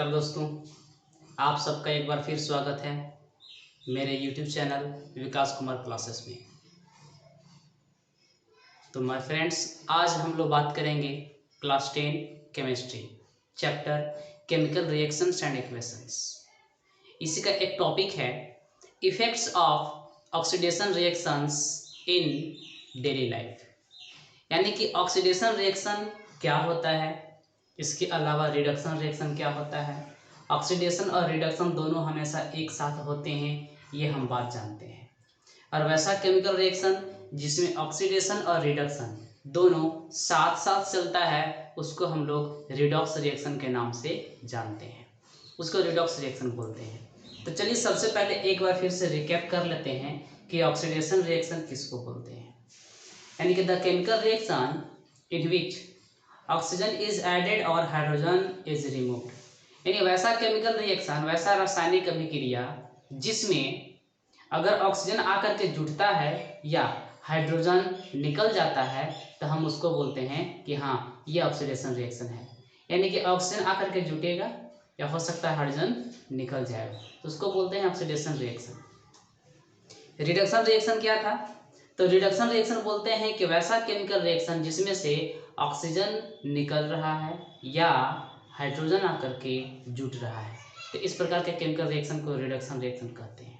नमस्कार दोस्तों, आप सबका एक बार फिर स्वागत है मेरे YouTube चैनल विकास कुमार क्लासेस में। तो माय फ्रेंड्स, आज हम लोग बात करेंगे class 10 chemistry chapter chemical reactions and equations. इसी का एक टॉपिक है effects of oxidation reactions in daily life, यानी कि ऑक्सीडेशन रिएक्शन क्या होता है, इसके अलावा रिडक्शन रिएक्शन क्या होता है। ऑक्सीडेशन और रिडक्शन दोनों हमेशा एक साथ होते हैं, ये हम बात जानते हैं। और वैसा केमिकल रिएक्शन जिसमें ऑक्सीडेशन और रिडक्शन दोनों साथ साथ चलता है, उसको हम लोग रिडॉक्स रिएक्शन के नाम से जानते हैं, उसको रिडॉक्स रिएक्शन बोलते हैं। तो चलिए सबसे पहले एक बार फिर से रिकैप कर लेते हैं कि ऑक्सीडेशन रिएक्शन किसको बोलते हैं। यानी कि the chemical reaction in which oxygen is added और हाइड्रोजन इज रिमूव्ड, यानी वैसा केमिकल रिएक्शन, वैसा रासायनिक अभिक्रिया जिसमें अगर ऑक्सीजन आकर के जुटता है या हाइड्रोजन निकल जाता है तो हम उसको बोलते हैं कि हाँ, ये ऑक्सीडेशन रिएक्शन है। यानी कि ऑक्सीजन आकर के जुटेगा या हो सकता है हाइड्रोजन निकल जाएगा, तो उसको बोलते हैं ऑक्सीडेशन रिएक्शन। रिडक्शन रिएक्शन क्या था? तो रिडक्शन रिएक्शन बोलते हैं कि वैसा केमिकल रिएक्शन जिसमें से ऑक्सीजन निकल रहा है या हाइड्रोजन आकर के जुट रहा है, तो इस प्रकार के केमिकल रिएक्शन को रिडक्शन रिएक्शन कहते हैं।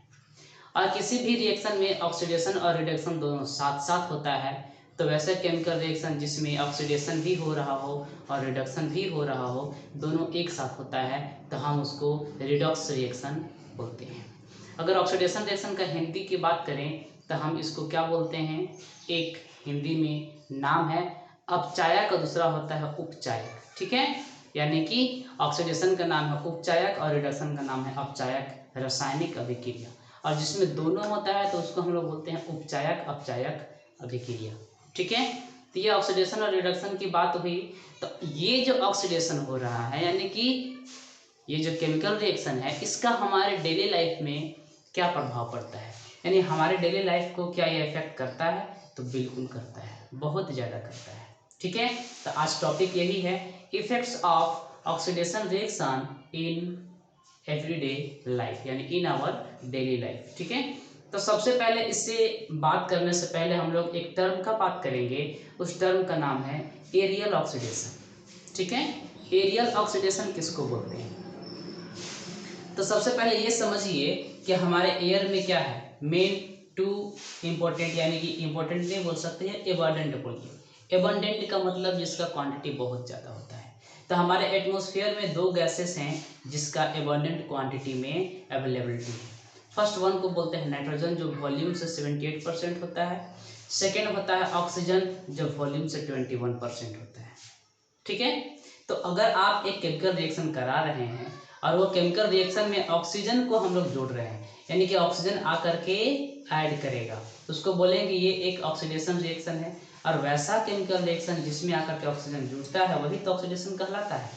और किसी भी रिएक्शन में ऑक्सीडेशन और रिडक्शन दोनों साथ साथ होता है, तो वैसा केमिकल रिएक्शन जिसमें ऑक्सीडेशन भी हो रहा हो और रिडक्शन भी हो रहा हो, दोनों एक साथ होता है, तो हम उसको रिडॉक्स रिएक्शन बोलते हैं। अगर ऑक्सीडेशन रिएक्शन का हिंदी की बात करें तो हम इसको क्या बोलते हैं? एक हिंदी में नाम है अपचायक और दूसरा होता है उपचायक, ठीक है। यानी कि ऑक्सीडेशन का नाम है उपचायक और रिडक्शन का नाम है अपचायक रासायनिक अभिक्रिया, और जिसमें दोनों होता है तो उसको हम लोग बोलते हैं उपचायक अपचायक अभिक्रिया, ठीक है। तो ये ऑक्सीडेशन और रिडक्शन की बात हुई। तो ये जो ऑक्सीडेशन हो रहा है, यानी कि ये जो केमिकल रिएक्शन है, इसका हमारे डेली लाइफ में क्या प्रभाव पड़ता है, यानी हमारे डेली लाइफ को क्या ये इफेक्ट करता है? तो बिल्कुल करता है, बहुत ज़्यादा करता है, ठीक है। तो आज टॉपिक यही है, effects of oxidation reaction in everyday life, यानी इन आवर डेली लाइफ, ठीक है। तो सबसे पहले इससे बात करने से पहले हम लोग एक टर्म का बात करेंगे, उस टर्म का नाम है एरियल ऑक्सीडेशन, ठीक है। एरियल ऑक्सीडेशन किसको बोलते हैं? तो सबसे पहले ये समझिए कि हमारे एयर में क्या है, मेन टू इम्पोर्टेंट, यानी कि इम्पोर्टेंट नहीं बोल सकते हैं, एबंडेंट बोलिए। एबंडेंट का मतलब जिसका क्वांटिटी बहुत ज़्यादा होता है। तो हमारे एटमॉस्फेयर में दो गैसेस हैं जिसका एबंडेंट क्वांटिटी में अवेलेबिलिटी है। फर्स्ट वन को बोलते हैं नाइट्रोजन, जो वॉल्यूम से 78% होता है। सेकेंड होता है ऑक्सीजन, जो वॉल्यूम से 21% होता है, ठीक है। तो अगर आप एक केमिकल रिएक्शन करा रहे हैं और वो केमिकल रिएक्शन में ऑक्सीजन को हम लोग जोड़ रहे हैं, यानी कि ऑक्सीजन आकर के ऐड करेगा, तो उसको बोलेंगे ये एक ऑक्सीडेशन रिएक्शन है। और वैसा केमिकल रिएक्शन जिसमें आकर के ऑक्सीजन जुटता है, वही तो ऑक्सीडेशन कहलाता है,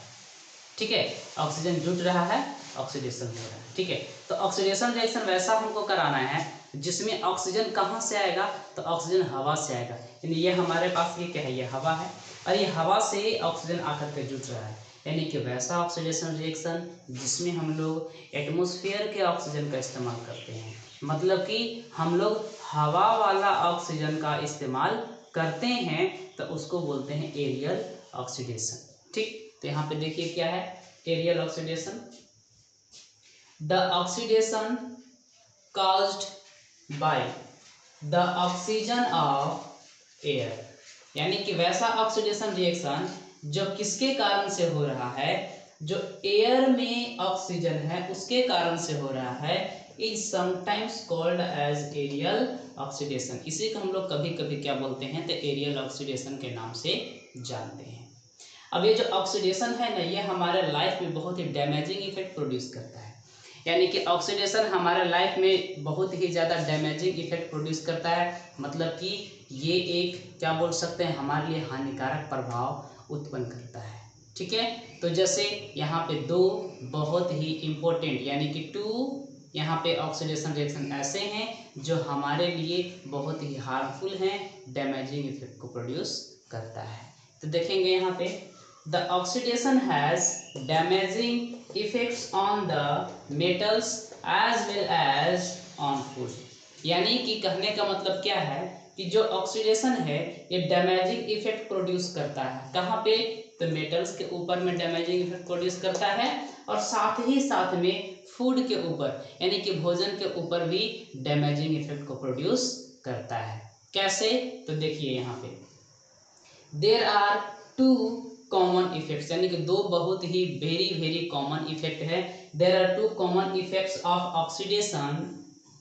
ठीक है। ऑक्सीजन जुट रहा है, ऑक्सीडेशन हो रहा है, ठीक है। तो ऑक्सीडेशन रिएक्शन वैसा हमको कराना है जिसमें ऑक्सीजन कहाँ से आएगा? तो ऑक्सीजन हवा से आएगा, यानी ये हमारे पास ये क्या है, ये हवा है, और ये हवा से ऑक्सीजन आकर के जुट रहा है, यानी कि वैसा ऑक्सीडेशन रिएक्शन जिसमें हम लोग एटमॉस्फेयर के ऑक्सीजन का इस्तेमाल करते हैं, मतलब कि हम लोग हवा वाला ऑक्सीजन का इस्तेमाल करते हैं, तो उसको बोलते हैं एरियल ऑक्सीडेशन, ठीक। तो यहाँ पे देखिए क्या है aerial oxidation. The oxidation caused by the oxygen of air, यानी कि वैसा ऑक्सीडेशन रिएक्शन जो किसके कारण से हो रहा है? जो एयर में ऑक्सीजन है उसके कारण से हो रहा है, is sometimes called as aerial oxidation. इसी को हम लोग कभी कभी क्या बोलते हैं? तो एरियल ऑक्सीडेशन के नाम से जानते हैं। अब ये जो ऑक्सीडेशन है ना, ये हमारे लाइफ में बहुत ही डैमेजिंग इफेक्ट प्रोड्यूस करता है, यानी कि ऑक्सीडेशन हमारे लाइफ में बहुत ही ज़्यादा डैमेजिंग इफेक्ट प्रोड्यूस करता है, मतलब कि ये एक क्या बोल सकते हैं, हमारे लिए हानिकारक प्रभाव उत्पन्न करता है, ठीक है। तो जैसे यहाँ पे दो बहुत ही इम्पोर्टेंट, यानी कि टू यहाँ पे ऑक्सीडेशन रिएक्शन ऐसे हैं जो हमारे लिए बहुत ही हार्मफुल हैं, डैमेजिंग इफेक्ट को प्रोड्यूस करता है। तो देखेंगे यहाँ पे The oxidation has damaging effects on the metals as well as on food। यानी कि कहने का मतलब क्या है कि जो ऑक्सीडेशन है ये डैमेजिंग इफेक्ट प्रोड्यूस करता है। कहाँ पे? तो मेटल्स के ऊपर में डैमेजिंग इफेक्ट प्रोड्यूस करता है, और साथ ही साथ में फूड के ऊपर यानी कि भोजन के ऊपर भी डैमेजिंग इफेक्ट को प्रोड्यूस करता है। कैसे? तो देखिए यहाँ पे there are two common effects, यानी कि दो बहुत ही वेरी वेरी कॉमन इफेक्ट है। There are two common effects of oxidation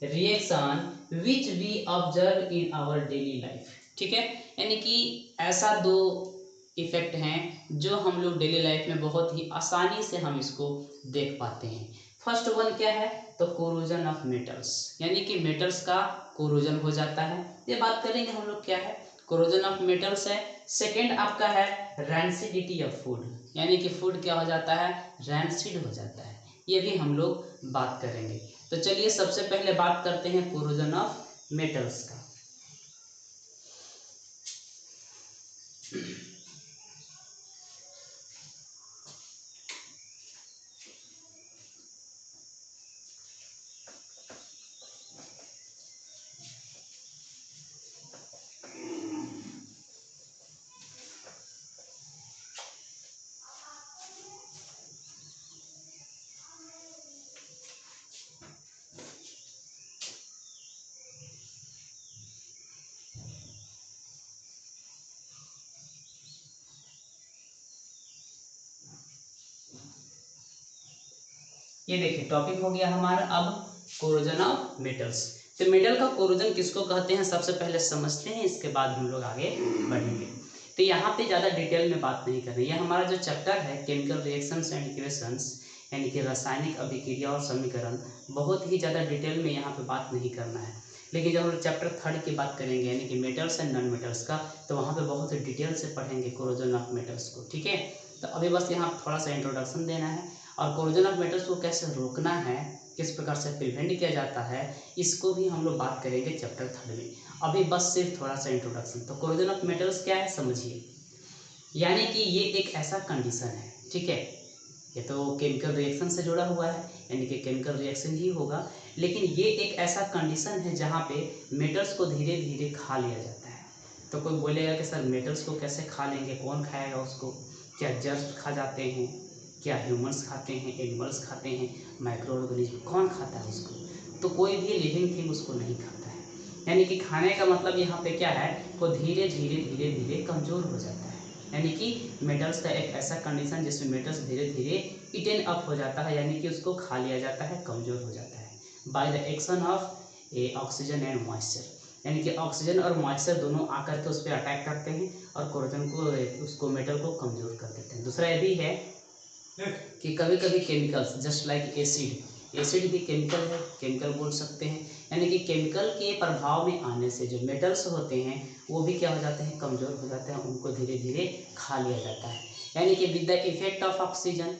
reaction which we observe in our daily life. ठीक है, यानी कि ऐसा दो इफेक्ट हैं जो हम लोग डेली लाइफ में बहुत ही आसानी से हम इसको देख पाते हैं। फर्स्ट वन क्या है? तो कोरोजन ऑफ मेटल्स, यानी कि मेटल्स का कोरोजन हो जाता है। ये बात करेंगे हम लोग क्या है, कोरोजन ऑफ मेटल्स है। सेकेंड आपका है रैंसिडिटी ऑफ फूड, यानी कि फूड क्या हो जाता है? रैंसिड हो जाता है। ये भी हम लोग बात करेंगे। तो चलिए सबसे पहले बात करते हैं कोरोजन ऑफ मेटल्स का। ये देखिए टॉपिक हो गया हमारा अब कोरोजन ऑफ मेटल्स। तो मेटल का कोरोजन किसको कहते हैं सबसे पहले समझते हैं, इसके बाद हम लोग आगे बढ़ेंगे। तो यहाँ पे ज़्यादा डिटेल में बात नहीं कर रहे। यह हमारा जो चैप्टर है केमिकल रिएक्शंस एंड इक्वेशंस, यानी कि रासायनिक अभिक्रिया और समीकरण, बहुत ही ज़्यादा डिटेल में यहाँ पे बात नहीं करना है। लेकिन जब हम लोग चैप्टर 3 की बात करेंगे यानी कि मेटल्स एंड नॉन मेटल्स का, तो वहाँ पे बहुत ही डिटेल से पढ़ेंगे कोरोजन ऑफ मेटल्स को। ठीक है, तो अभी बस यहाँ थोड़ा सा इंट्रोडक्शन देना है, और कोरोजन ऑफ मेटल्स को कैसे रोकना है, किस प्रकार से प्रिवेंट किया जाता है, इसको भी हम लोग बात करेंगे चैप्टर 3 में। अभी बस सिर्फ थोड़ा सा इंट्रोडक्शन। तो कोरोजन ऑफ मेटल्स क्या है समझिए, यानी कि ये एक ऐसा कंडीशन है, ठीक है, ये तो केमिकल रिएक्शन से जुड़ा हुआ है यानी कि केमिकल रिएक्शन ही होगा, लेकिन ये एक ऐसा कंडीशन है जहाँ पे मेटल्स को धीरे धीरे खा लिया जाता है। तो कोई बोलेगा कि सर मेटल्स को कैसे खा लेंगे, कौन खाएगा उसको? क्या जर्म्स खा जाते हैं? क्या ह्यूमंस खाते हैं? एनिमल्स खाते हैं? माइक्रो ऑर्गेनिज्म कौन खाता है उसको? तो कोई भी लिविंग थिंग उसको नहीं खाता है। यानी कि खाने का मतलब यहाँ पे क्या है, वो धीरे धीरे धीरे धीरे कमज़ोर हो जाता है। यानी कि मेटल्स का एक ऐसा कंडीशन जिसमें मेटल्स धीरे धीरे इटेन अप हो जाता है, यानी कि उसको खा लिया जाता है, कमज़ोर हो जाता है by the action of A oxygen and moisture. यानी कि ऑक्सीजन और मॉइस्चर दोनों आकर के उस पर अटैक करते हैं और कोरोजन को, उसको मेटल को कमज़ोर कर देते हैं। दूसरा ये भी है कि कभी कभी केमिकल्स जस्ट लाइक एसिड भी केमिकल है, केमिकल बोल सकते हैं। यानी कि केमिकल के प्रभाव में आने से जो मेटल्स होते हैं वो भी क्या हो जाते हैं, कमज़ोर हो जाते हैं, उनको धीरे धीरे खा लिया जाता है। यानी कि with the effect of oxygen,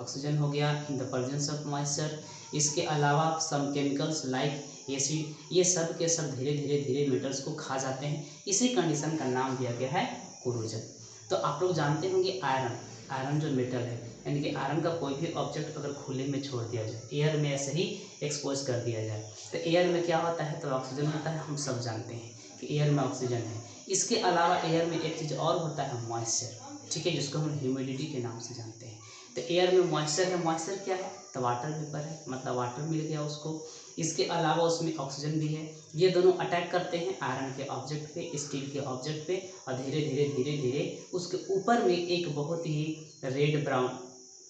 oxygen हो गया in the presence of moisture, इसके अलावा सम केमिकल्स लाइक एसिड, ये सब के सब धीरे धीरे धीरे मेटल्स को खा जाते हैं। इसी कंडीशन का नाम दिया गया है कोरोजन। तो आप लोग जानते होंगे आयरन, आयरन जो मेटल है, यानी कि आयरन का कोई भी ऑब्जेक्ट अगर खुले में छोड़ दिया जाए, एयर में ऐसे ही एक्सपोज कर दिया जाए, तो एयर में क्या होता है, तो ऑक्सीजन होता है। हम सब जानते हैं कि एयर में ऑक्सीजन है। इसके अलावा एयर में एक चीज़ और होता है मॉइस्चर, ठीक है, जिसको हम ह्यूमिडिटी के नाम से जानते हैं। तो एयर में मॉइस्चर है, मॉइस्चर क्या है, तो वाटर वेपर है, मतलब वाटर मिल गया उसको। इसके अलावा उसमें ऑक्सीजन भी है। ये दोनों अटैक करते हैं आयरन के ऑब्जेक्ट पे, स्टील के ऑब्जेक्ट पे, और धीरे धीरे धीरे धीरे उसके ऊपर में एक बहुत ही रेड ब्राउन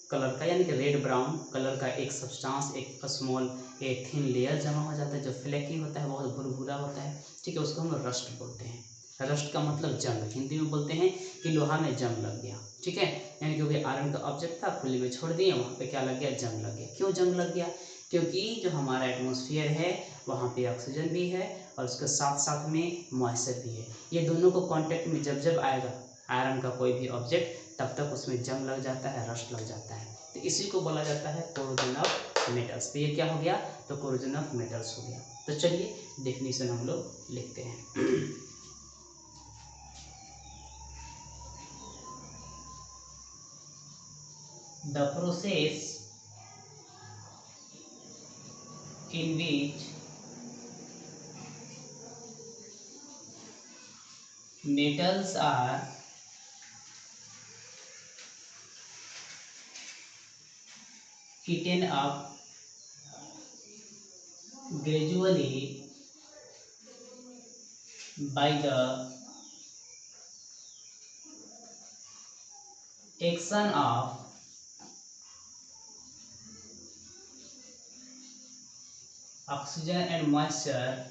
कलर का, यानी कि रेड ब्राउन कलर का एक सब्सटेंस, एक स्मॉल एक थिन लेयर जमा हो जाता है, जो फ्लेकी होता है, बहुत भुरभुरा होता है, ठीक है, उसको हम रस्ट बोलते हैं। रस्ट का मतलब जंग, हिंदी में बोलते हैं कि लोहा में जंग लग गया, ठीक है, यानी कि आयरन का ऑब्जेक्ट था, खुले में छोड़ दिए, वहाँ पे क्या लग गया, जंग लग गया। क्यों जंग लग गया? क्योंकि जो हमारा एटमॉस्फेयर है वहाँ पे ऑक्सीजन भी है और उसके साथ साथ में मॉइस्चर भी है। ये दोनों को कांटेक्ट में जब जब आएगा आयरन का कोई भी ऑब्जेक्ट, तब तक उसमें जंग लग जाता है, रस्ट लग जाता है। तो इसी को बोला जाता है कोरोजन ऑफ मेटल्स। तो ये क्या हो गया, तो कोरोजन ऑफ मेटल्स हो गया। तो चलिए डेफिनेशन हम लोग लिखते हैं। the process in which metals are eaten up gradually by the action of oxygen and moisture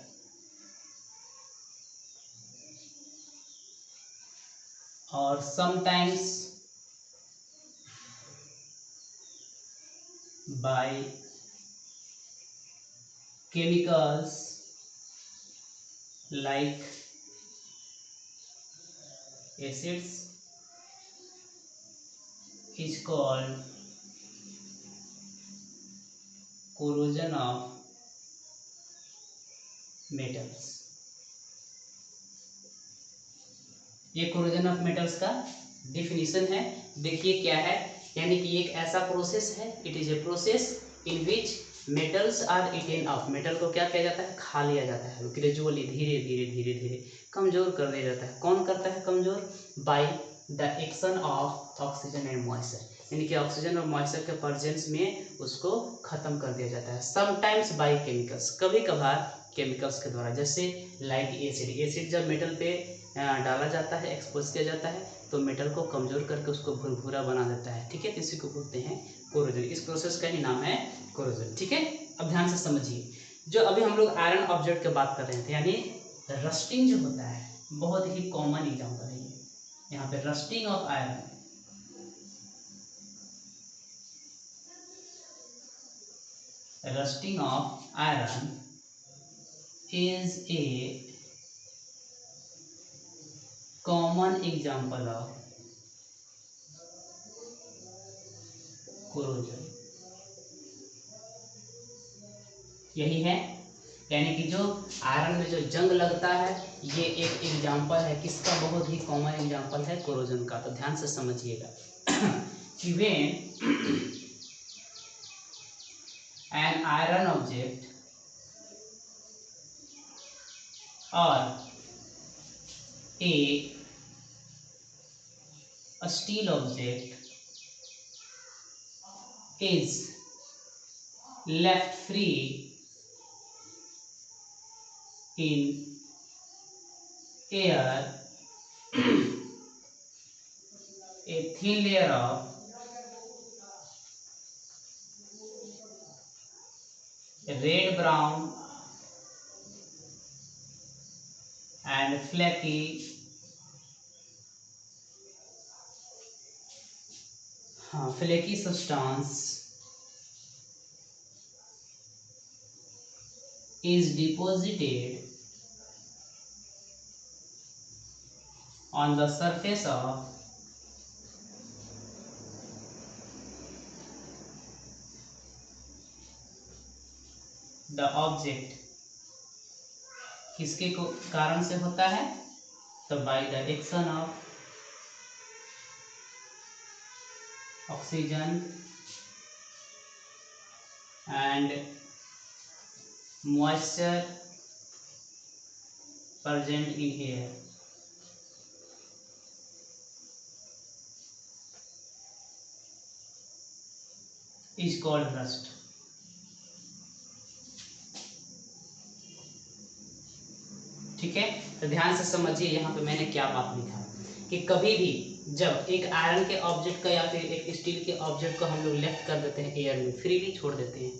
or sometimes by chemicals like acids is called corrosion of metals। ये corrosion of metals का definition है। देखिए क्या है, यानी कि एक ऐसा प्रोसेस है, it is a process in which metals are eaten up. Metal को क्या किया जाता है, खा लिया जाता है ग्रेजुअली, धीरे धीरे धीरे धीरे कमजोर कर दिया जाता है। कौन करता है कमजोर, by the action of oxygen and moisture, यानी कि ऑक्सीजन और मॉइस्चर के प्रेजेंस में उसको खत्म कर दिया जाता है। समटाइम्स बाय केमिकल्स, कभी कभार केमिकल्स के द्वारा, जैसे लाइक एसिड। एसिड जब मेटल पे डाला जाता है, एक्सपोज किया जाता है, तो मेटल को कमजोर करके उसको भुरभुरा बना देता है। ठीक है, इसी को बोलते हैं कोरोजन। इस प्रोसेस का ही नाम है कोरोजन। ठीक है, अब ध्यान से समझिए, जो अभी हम लोग आयरन ऑब्जेक्ट की बात कर रहे थे, यानी रस्टिंग जो होता है, बहुत ही कॉमन एग्जाम्पल है ये। यहाँ पे rusting of iron, rusting of iron is a common example of corrosion। यही है, यानी कि जो आयरन में जो जंग लगता है, ये एक एग्जाम्पल है किसका, बहुत ही कॉमन एग्जाम्पल है कोरोजन का। तो ध्यान से समझिएगा कि when an iron object or a steel object is left free in air, a thin layer of red brown and flaky substance is deposited on the surface of the object। किसके कारण से होता है, तो by the action of oxygen and moisture present in air. Is called rust. ठीक है, तो ध्यान से समझिए, यहाँ पे मैंने क्या बात लिखा कि कभी भी जब एक आयरन के ऑब्जेक्ट का या फिर एक स्टील के ऑब्जेक्ट को हम लोग लेफ्ट कर देते हैं एयर में, फ्रीली छोड़ देते हैं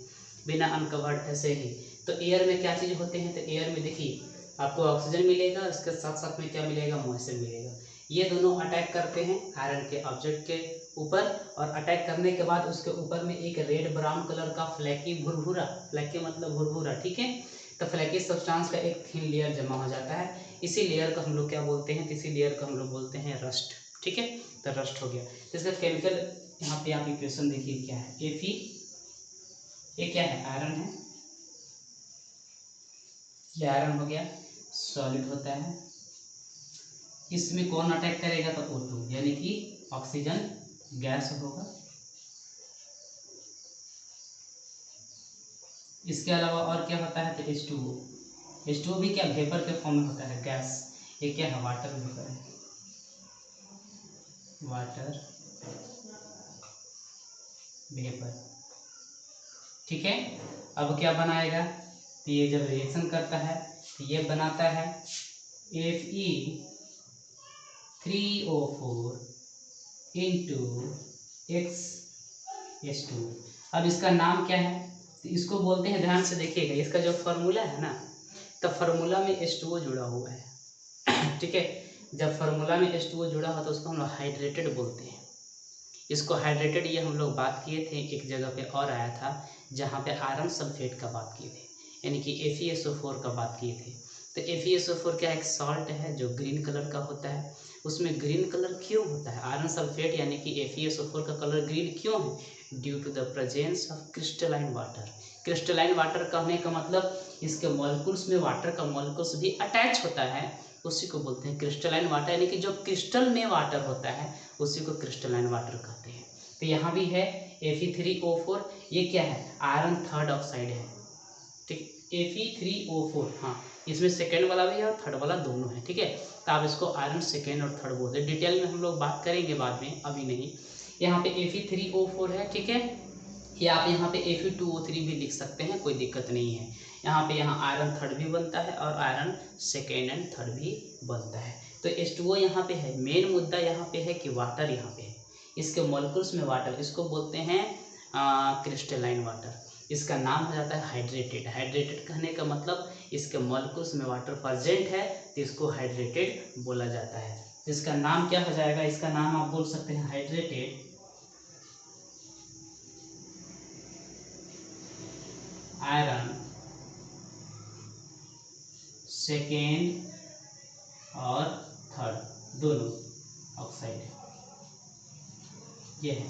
बिना अनकवर्ड ऐसे ही, तो एयर में क्या चीज़ होते हैं, तो एयर में देखिए आपको ऑक्सीजन मिलेगा, इसके साथ साथ में क्या मिलेगा, मॉइस्चर मिलेगा। ये दोनों अटैक करते हैं आयरन के ऑब्जेक्ट के ऊपर, और अटैक करने के बाद उसके ऊपर में एक रेड ब्राउन कलर का फ्लैकी भुरभुरा, फ्लैकी मतलब भुरभुरा, ठीक है, तो फ्लैकी सब्सटेंस का एक थिन लेयर जमा हो जाता है। इसी लेयर को हम लोग क्या बोलते हैं, इसी लेयर को हम लोग बोलते हैं रस्ट। ठीक है, तो रस्ट हो गया। इसका केमिकल यहाँ पे आप इक्वेशन देखिए क्या है, Fe, ये क्या है, आयरन है, ये आयरन हो गया, सॉलिड होता है। इसमें कौन अटैक करेगा, तो O2, यानी कि ऑक्सीजन गैस होगा, इसके अलावा और क्या होता है, तो H2O। H2O भी क्या वेपर के फॉर्म में होता है, गैस। ये क्या है, वाटर वेपर है, वाटर वेपर। ठीक है। अब क्या बनाएगा, तो ये जब रिएक्शन करता है तो ये बनाता है Fe3O4 इंटू X2। अब इसका नाम क्या है, तो इसको बोलते हैं, ध्यान से देखिएगा, इसका जो फार्मूला है ना, तो फार्मूला में H2O जुड़ा हुआ है। ठीक है। जब फार्मूला में H2O जुड़ा हुआ तो उसको हम लोग हाइड्रेटेड बोलते हैं। इसको हाइड्रेटेड, ये हम लोग बात किए थे एक जगह पे और आया था, जहाँ पे आयरन सल्फेट का बात किए थे, यानी कि FeSO4 का बात किए थे। तो FeSO4 क्या एक सॉल्ट है जो ग्रीन कलर का होता है। उसमें ग्रीन कलर क्यों होता है, आयरन सल्फेट यानी कि FeSO4 का कलर ग्रीन क्यों है, due to the presence of crystalline water. Crystalline water कहने का मतलब इसके मॉलिक्यूल्स में वाटर का मॉलिक्यूल्स भी अटैच होता है, उसी को बोलते हैं क्रिस्टलाइन वाटर, यानी कि जो क्रिस्टल में वाटर होता है उसी को क्रिस्टलाइन वाटर कहते हैं। तो यहाँ भी है Fe3O4, ये क्या है, आयरन थर्ड ऑक्साइड है। ठीक, Fe3O4, हाँ, इसमें सेकेंड वाला भी है और थर्ड वाला दोनों है। ठीक है, तो आप इसको आयरन सेकेंड और थर्ड बोलते हैं, डिटेल में हम लोग बात करेंगे बाद में, अभी नहीं। यहाँ पे Fe3O4 है। ठीक है, या आप यहाँ पे Fe2O3 भी लिख सकते हैं, कोई दिक्कत नहीं है। यहाँ पे आयरन थर्ड भी बनता है और आयरन सेकेंड एंड थर्ड भी बनता है। तो H2O यहाँ पे है, मेन मुद्दा यहाँ पे है कि वाटर यहाँ पे है, इसके मॉलिक्यूल्स में वाटर, इसको बोलते हैं क्रिस्टलाइन वाटर। इसका नाम हो जाता है हाइड्रेटेड। हाइड्रेटेड कहने का मतलब इसके मॉलिक्यूल्स में वाटर प्रेजेंट है, तो इसको हाइड्रेटेड बोला जाता है। इसका नाम क्या हो जाएगा, इसका नाम आप बोल सकते हैं हाइड्रेटेड आयरन सेकेंड और थर्ड दोनों ऑक्साइड, ये है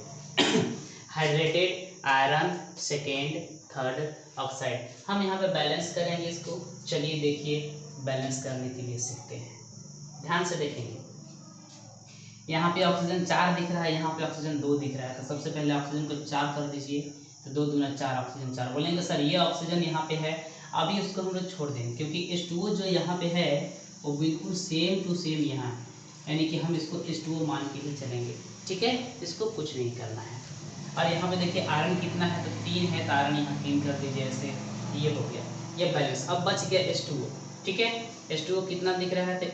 hydrated iron second third oxide. हम यहाँ पे बैलेंस करेंगे इसको, चलिए देखिए बैलेंस करने के लिए सीखते हैं, ध्यान से देखेंगे। यहाँ पे ऑक्सीजन 4 दिख रहा है, यहाँ पे ऑक्सीजन 2 दिख रहा है, तो सबसे पहले ऑक्सीजन को 4 कर दीजिए, तो 2 दूना 4, ऑक्सीजन 4। बोलेंगे सर ये ऑक्सीजन यहाँ पे है, अभी उसको हम लोग छोड़ देंगे, क्योंकि H2O जो यहाँ पे है वो बिल्कुल सेम टू सेम यहाँ है, यानी कि हम इसको H2O मान के ही चलेंगे। ठीक है, इसको कुछ नहीं करना है। और यहाँ पे देखिए आयरन कितना है, तो 3 है, तो आयरन यहाँ 3 कर दीजिए ऐसे, ये हो गया, ये बैलेंस। अब बच गया H2O। ठीक है, H2O कितना दिख रहा है, तो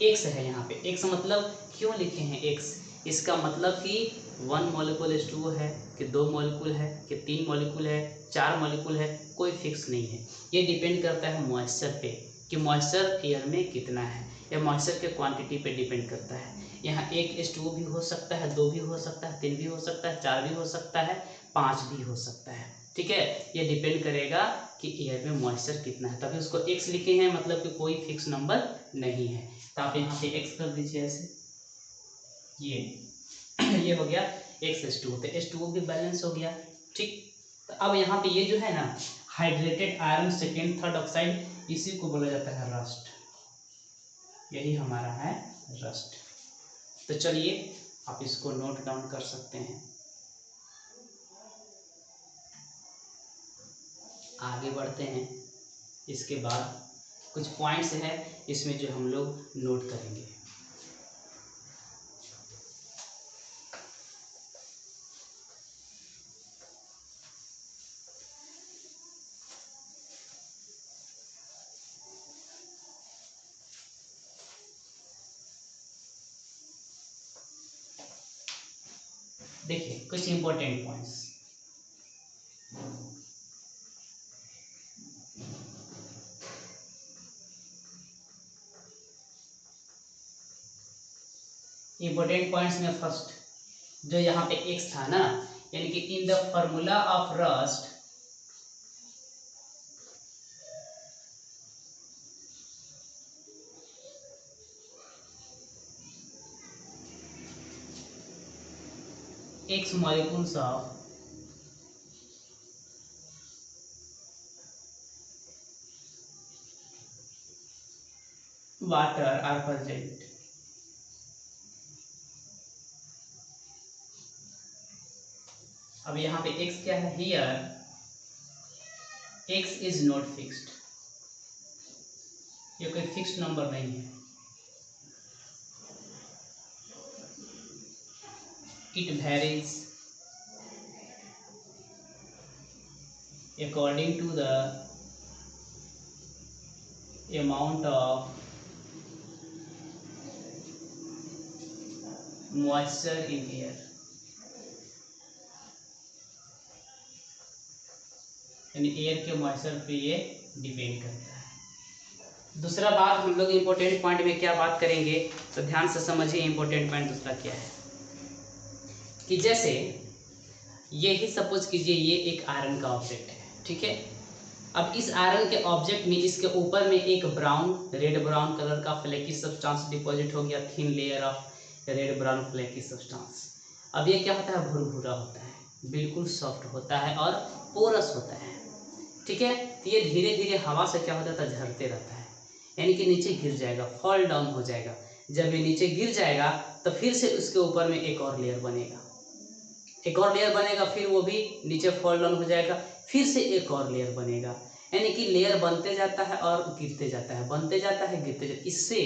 एक्स है यहाँ पे। एक्स मतलब क्यों लिखे हैं एक्स, इसका मतलब कि 1 मॉलिक्यूल H2O है कि 2 मॉलिक्यूल है कि 3 मॉलिक्यूल है 4 मॉलिक्यूल है, कोई फिक्स नहीं है। ये डिपेंड करता है मॉइस्चर पे, कि मॉइस्चर एयर में कितना है, या मॉइस्चर के क्वांटिटी पे डिपेंड करता है। यहाँ 1 H2O भी हो सकता है, 2 भी हो सकता है, 3 भी हो सकता है, 4 भी हो सकता है, 5 भी हो सकता है। ठीक है, ये डिपेंड करेगा कि एयर में मॉइस्चर कितना है, तभी उसको एक्स लिखे हैं, मतलब कि कोई फिक्स नंबर नहीं है। तो आप यहाँ पे एक्स कर दीजिए ऐसे, ये हो गया X2O, तो H2O भी बैलेंस हो गया। ठीक, तो अब यहाँ पे ये जो है ना hydrated iron second third oxide, इसी को बोला जाता है रस्ट, यही हमारा है रस्ट। तो चलिए आप इसको नोट डाउन कर सकते हैं। आगे बढ़ते हैं, इसके बाद कुछ पॉइंट्स हैं इसमें जो हम लोग नोट करेंगे। देखिए कुछ इंपॉर्टेंट पॉइंट्स। इंपॉर्टेंट पॉइंट्स में फर्स्ट जो यहाँ पे एक्स था ना, यानी कि in the formula of rust x molecules of water are present। अब यहाँ पे x क्या है, here x is not fixed, ये कोई फिक्स्ड नंबर नहीं है। It varies according to the amount of moisture in air, यानी एयर के मॉइस्चर पे ये डिपेंड करता है। दूसरा बात हम लोग इम्पोर्टेंट पॉइंट में क्या बात करेंगे, तो ध्यान से समझिए इम्पोर्टेंट पॉइंट दूसरा क्या है कि जैसे ये ही सपोज कीजिए ये एक आयरन का ऑब्जेक्ट है, ठीक है। अब इस आयरन के ऑब्जेक्ट में इसके ऊपर में एक ब्राउन रेड ब्राउन कलर का फ्लेकी सब्सटेंस डिपॉजिट हो गया, thin layer of red brown flaky substance. अब ये क्या होता है, भुरभुरा होता है, बिल्कुल सॉफ्ट होता है और पोरस होता है, ठीक है। तो ये धीरे धीरे हवा से क्या होता है, झरते रहता है, यानी कि नीचे गिर जाएगा, फॉल डाउन हो जाएगा। जब ये नीचे गिर जाएगा तो फिर से उसके ऊपर में एक और लेयर बनेगा, एक और लेयर बनेगा, फिर वो भी नीचे फॉल डाउन हो जाएगा, फिर से एक और लेयर बनेगा, यानी कि लेयर बनते जाता है और गिरते जाता है, बनते जाता है गिरते जाता है। इससे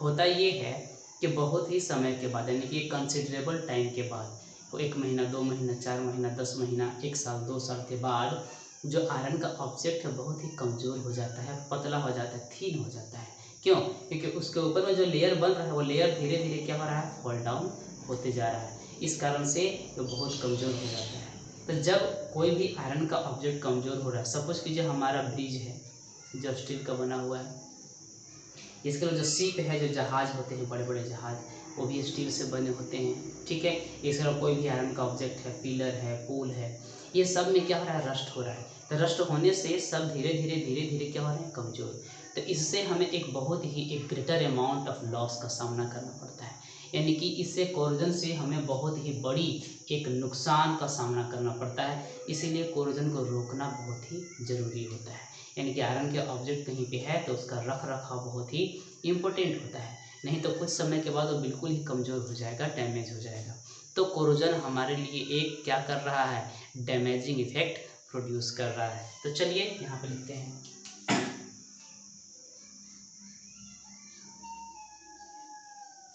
होता ये है कि बहुत ही समय के बाद, यानी कि कंसिडरेबल टाइम के बाद, वो 1 महीना 2 महीना 4 महीना 10 महीना 1 साल 2 साल के बाद जो आयरन का ऑब्जेक्ट है बहुत ही कमज़ोर हो जाता है, पतला हो जाता है, थीन हो जाता है। क्यों? क्योंकि उसके ऊपर में जो लेयर बन रहा है वो लेयर धीरे धीरे क्या हो रहा है, फॉल डाउन होते जा रहा है। इस कारण से वो बहुत कमज़ोर हो जाता है। तो जब कोई भी आयरन का ऑब्जेक्ट कमज़ोर हो रहा है, सपोज कीजिए हमारा ब्रिज है जो स्टील का बना हुआ है, इसके जो शिप है, जो जहाज़ होते हैं, बड़े बड़े जहाज़, वो भी स्टील से बने होते हैं, ठीक है। इसका कोई भी आयरन का ऑब्जेक्ट है, पिलर है, पोल है, ये सब में क्या हो रहा है, रस्ट हो रहा है। तो रस्ट होने से सब धीरे धीरे क्या हो रहे हैं, कमज़ोर। तो इससे हमें एक बहुत ही एक ग्रेटर अमाउंट ऑफ लॉस का सामना करना पड़ता है, यानी कि इससे कोरोजन से हमें बहुत ही बड़ी एक नुकसान का सामना करना पड़ता है। इसीलिए कोरोजन को रोकना बहुत ही ज़रूरी होता है, यानी कि आयरन के ऑब्जेक्ट कहीं पे है तो उसका रख रखाव बहुत ही इम्पोर्टेंट होता है, नहीं तो कुछ समय के बाद वो बिल्कुल ही कमज़ोर हो जाएगा, डैमेज हो जाएगा। तो कोरोजन हमारे लिए एक क्या कर रहा है, डैमेजिंग इफेक्ट प्रोड्यूस कर रहा है। तो चलिए यहाँ पे लिखते हैं,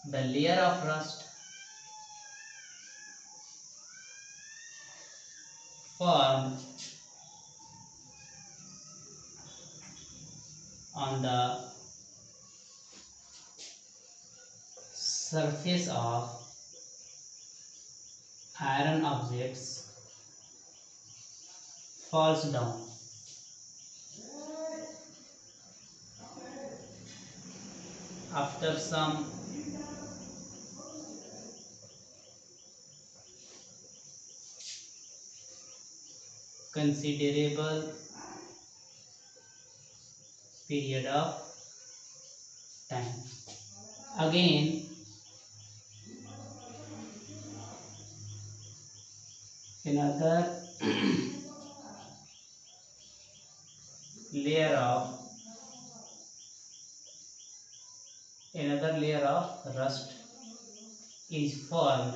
the layer of rust formed on the surface of iron objects falls down after some considerable period of time. Again, another layer of rust is formed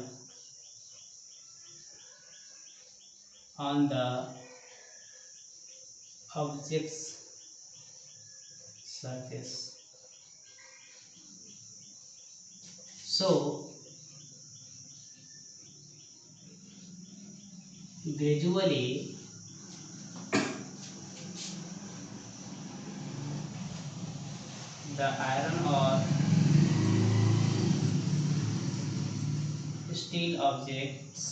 on the object's surface. So gradually the iron or steel objects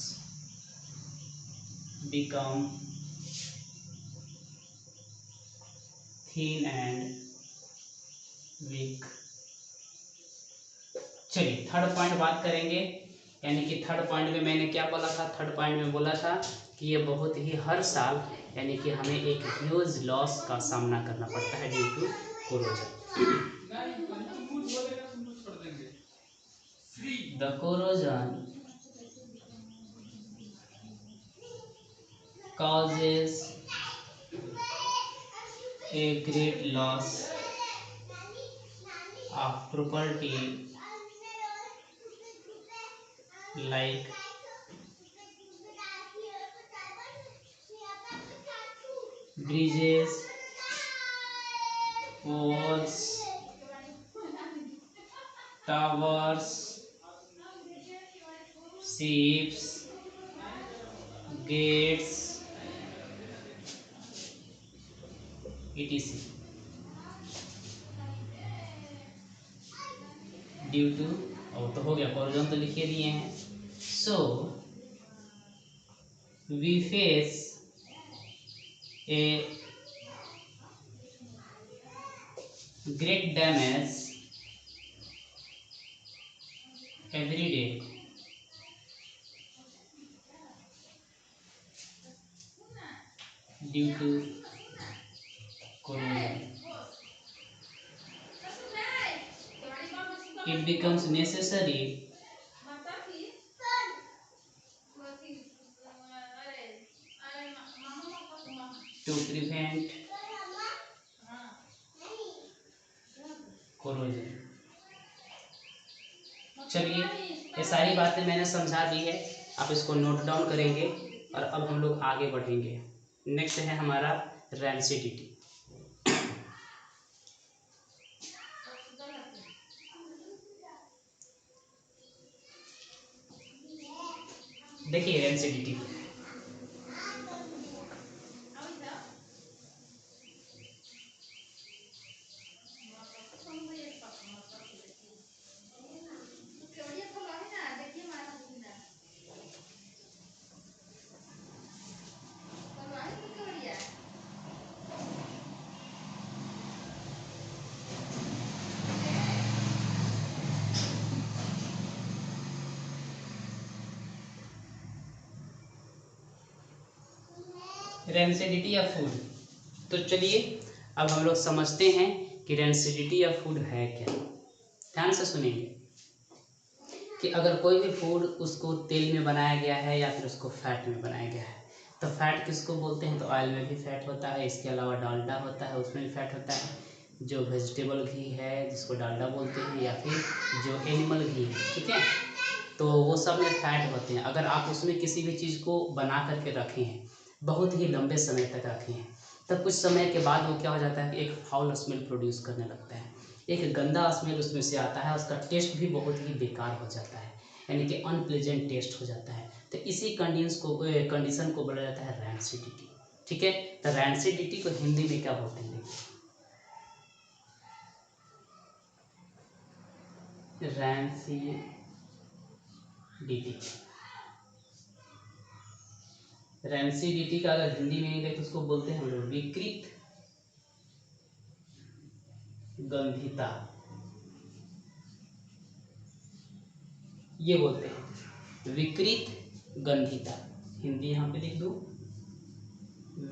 become thin and weak. चलिए third point बात करेंगे, यानी कि third point में मैंने क्या बोला था, थर्ड पॉइंट में बोला था कि ये बहुत ही हर साल यानी कि हमें एक ह्यूज लॉस का सामना करना पड़ता है due to corrosion. The corrosion causes a great loss of property like bridges, walls, towers, ships, gates, etc. Due to, और तो हो गया, कॉरिजन तो लिखे दिए हैं। So we face a great damage every day due to corrosion. It becomes necessary to prevent corrosion. चलिए, ये सारी बातें मैंने समझा दी है, आप इसको नोट डाउन करेंगे और अब हम लोग आगे बढ़ेंगे। नेक्स्ट है हमारा रेंसिडिटी। देखिए रेंसिडिटी, रेंसिडिटी या फूड। तो चलिए अब हम लोग समझते हैं कि रेंसिडिटी या फूड है क्या। ध्यान से सुनेंगे कि अगर कोई भी फूड उसको तेल में बनाया गया है या फिर उसको फैट में बनाया गया है, तो फैट किसको बोलते हैं? तो ऑयल में भी फैट होता है, इसके अलावा डालडा होता है उसमें भी फैट होता है, जो वेजिटेबल घी है जिसको डालडा बोलते हैं, या फिर जो एनिमल घी है, ठीक है, तो वो सब में फैट होते हैं। अगर आप उसमें किसी भी चीज़ को बना करके रखे हैं, बहुत ही लंबे समय तक रखे हैं, तब कुछ समय के बाद वो क्या हो जाता है कि एक फाउल स्मेल प्रोड्यूस करने लगता है, एक गंदा स्मेल उसमें से आता है, उसका टेस्ट भी बहुत ही बेकार हो जाता है, यानी कि अनप्लेजेंट टेस्ट हो जाता है। तो इसी कंडीशन को बोला जाता है रैंसिडिटी। ठीक है, तो रैंसिडिटी को हिंदी में क्या बोलते हैं? रैंसिडिटी। रैंसिडिटी का अगर हिंदी में नहीं तो उसको बोलते हैं हम लोग विकृत गंधिता, ये बोलते हैं विकृत गंधिता। हिंदी यहाँ पे लिख दो,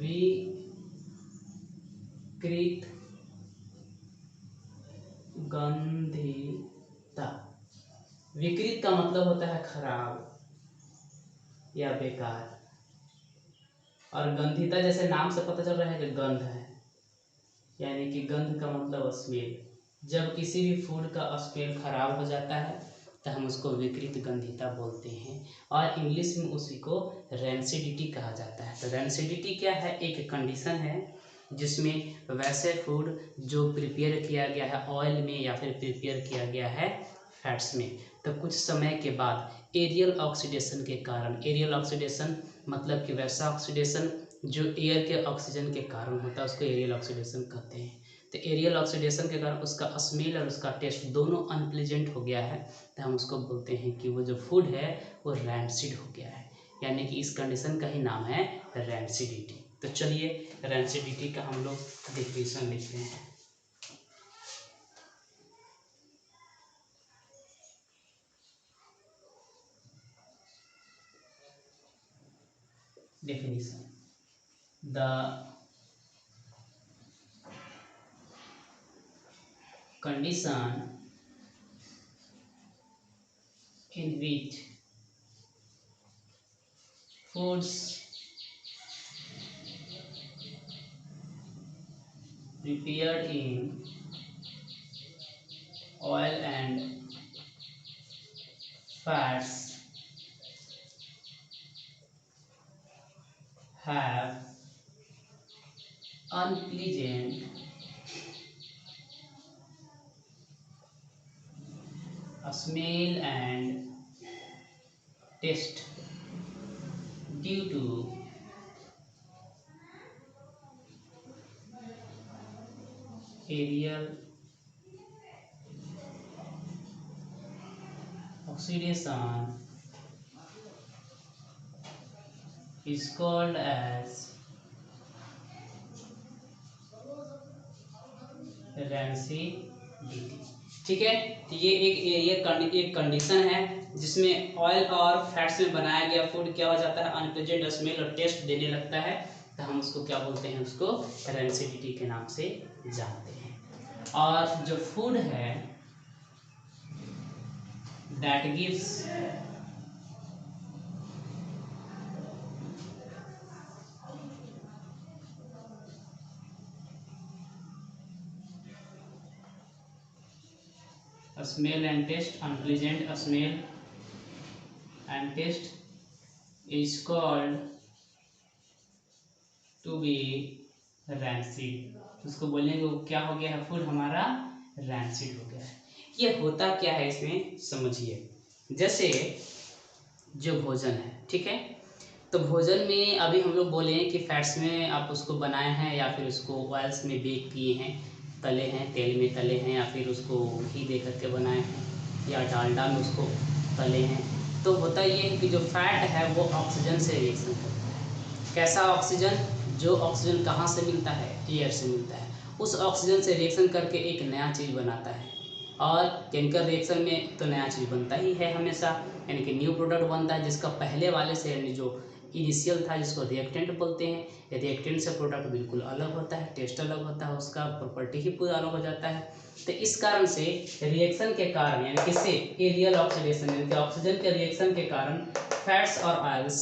विकृत गंधिता। विकृत का मतलब होता है खराब या बेकार, और गंधिता जैसे नाम से पता चल रहा है कि गंध है, यानी कि गंध का मतलब स्मेल। जब किसी भी फूड का स्मेल खराब हो जाता है तो हम उसको विकृत गंधिता बोलते हैं, और इंग्लिश में उसी को रैंसिडिटी कहा जाता है। तो रैंसिडिटी क्या है? एक कंडीशन है जिसमें वैसे फूड जो प्रिपेयर किया गया है ऑयल में या फिर प्रिपेयर किया गया है फैट्स में, तो कुछ समय के बाद एरियल ऑक्सीडेशन के कारण, एरियल ऑक्सीडेशन मतलब कि वैसा ऑक्सीडेशन जो एयर के ऑक्सीजन के कारण होता है उसको एरियल ऑक्सीडेशन कहते हैं। तो एरियल ऑक्सीडेशन के कारण उसका स्मेल और उसका टेस्ट दोनों अनप्लीजेंट हो गया है, तो हम उसको बोलते हैं कि वो जो फूड है वो रैंसिड हो गया है, यानी कि इस कंडीशन का ही नाम है रैंसिडिटी। तो चलिए रैंसिडिटी का हम लोग डिफिनेशन लिखते हैं। Definition: the condition in which foods prepared in oil and fats have smell and taste due to aerial oxidation is called as rancidity। ठीक है, तो ये एक कंडीशन है जिसमें ऑयल और फैट्स में बनाया गया फूड क्या हो जाता है, अनप्लेजेंट स्मेल और टेस्ट देने लगता है, तो हम उसको क्या बोलते हैं, उसको रेंसिडिटी के नाम से जानते हैं। और जो फूड है that gives smell and taste, unpleasant smell and taste is called to be rancid। उसको बोलेंगे वो क्या हो गया है, फूड हमारा रैंसिड हो गया है। ये होता क्या है इसमें समझिए, जैसे जो भोजन है, ठीक है, तो भोजन में अभी हम लोग बोले हैं कि फैट्स में आप उसको बनाए हैं या फिर उसको ऑयल्स में बेक किए हैं, तले हैं, तेल में तले हैं, या फिर उसको घी दे करके बनाए हैं या डालडा में उसको तले हैं। तो होता ये है कि जो फैट है वो ऑक्सीजन से रिएक्शन करता है। कैसा ऑक्सीजन, जो ऑक्सीजन कहाँ से मिलता है, एयर से मिलता है। उस ऑक्सीजन से रिएक्शन करके एक नया चीज़ बनाता है, और केमिकल रिएक्शन में तो नया चीज़ बनता ही है हमेशा, यानी कि न्यू प्रोडक्ट बनता है जिसका पहले वाले से यानी जो इनिशियल था जिसको रिएक्टेंट बोलते हैं। रिएक्टेंट से प्रोडक्ट बिल्कुल अलग होता है, टेस्ट अलग होता है, उसका प्रॉपर्टी ही पूरा अलग हो जाता है। तो इस कारण से रिएक्शन के कारण यानी किससे, एरियल ऑक्सीडेशन यानी कि ऑक्सीजन के रिएक्शन के कारण फैट्स और ऑयल्स